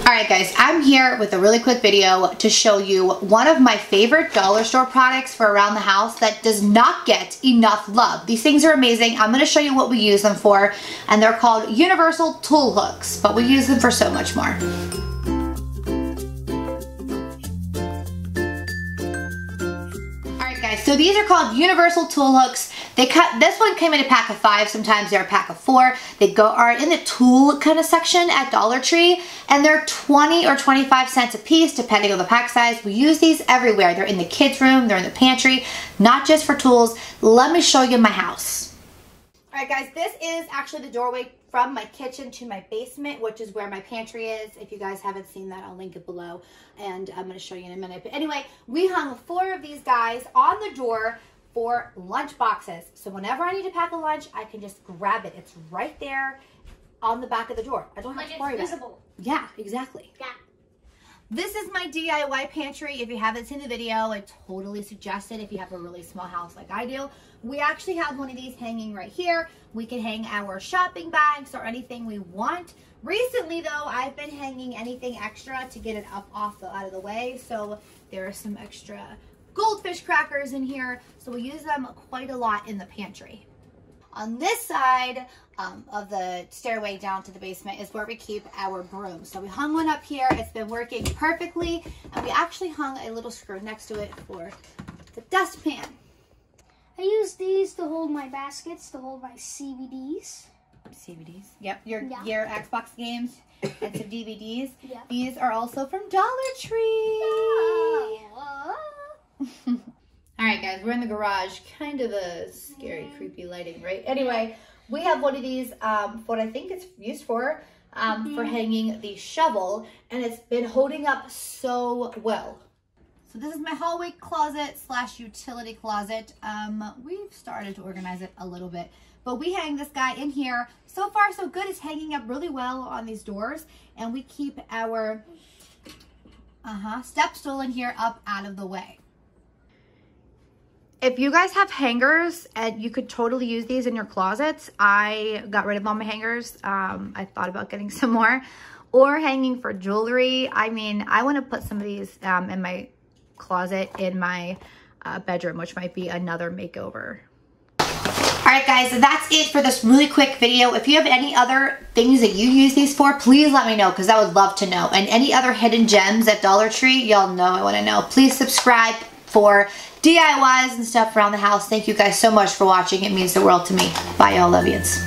Alright guys, I'm here with a really quick video to show you one of my favorite dollar store products for around the house that does not get enough love. These things are amazing. I'm going to show you what we use them for, and they're called universal tool hooks, but we use them for so much more. Alright guys, so these are called universal tool hooks. This one came in a pack of 5, sometimes they're a pack of 4. They are in the tool kind of section at Dollar Tree, and they're 20 or 25 cents a piece depending on the pack size. We use these everywhere. They're in the kids' room, they're in the pantry, not just for tools. Let me show you my house. Alright guys, this is actually the doorway from my kitchen to my basement, which is where my pantry is. If you guys haven't seen that, I'll link it below, and I'm going to show you in a minute. But anyway, we hung 4 of these guys on the door for lunch boxes. So whenever I need to pack a lunch, I can just grab it. It's right there on the back of the door. I don't have to worry about it. Yeah, exactly. Yeah. This is my DIY pantry. If you haven't seen the video, I totally suggest it if you have a really small house like I do. We actually have one of these hanging right here. We can hang our shopping bags or anything we want. Recently though, I've been hanging anything extra to get it up out of the way. So there are some extra goldfish crackers in here, so we use them quite a lot in the pantry. On this side of the stairway down to the basement is where we keep our broom. So we hung one up here. It's been working perfectly, and we actually hung a little screw next to it for the dustpan. I use these to hold my baskets, to hold my CVDs. CVDs? Yep, your Xbox games and some DVDs. Yep. These are also from Dollar Tree. Alright guys, we're in the garage. Kind of a scary, creepy lighting, right? Anyway, we have one of these, what I think it's used for hanging the shovel, and it's been holding up so well. So this is my hallway closet / utility closet. We've started to organize it a little bit, but we hang this guy in here. So far so good. It's hanging up really well on these doors, and we keep our step stool in here up out of the way. If you guys have hangers, and you could totally use these in your closets. I got rid of all my hangers. I thought about getting some more, or hanging for jewelry. I mean, I want to put some of these in my closet in my bedroom, which might be another makeover. Alright guys, so that's it for this really quick video. If you have any other things that you use these for, please let me know, because I would love to know. And any other hidden gems at Dollar Tree, y'all know I want to know. Please subscribe for DIYs and stuff around the house. Thank you guys so much for watching. It means the world to me. Bye, y'all. Love yous.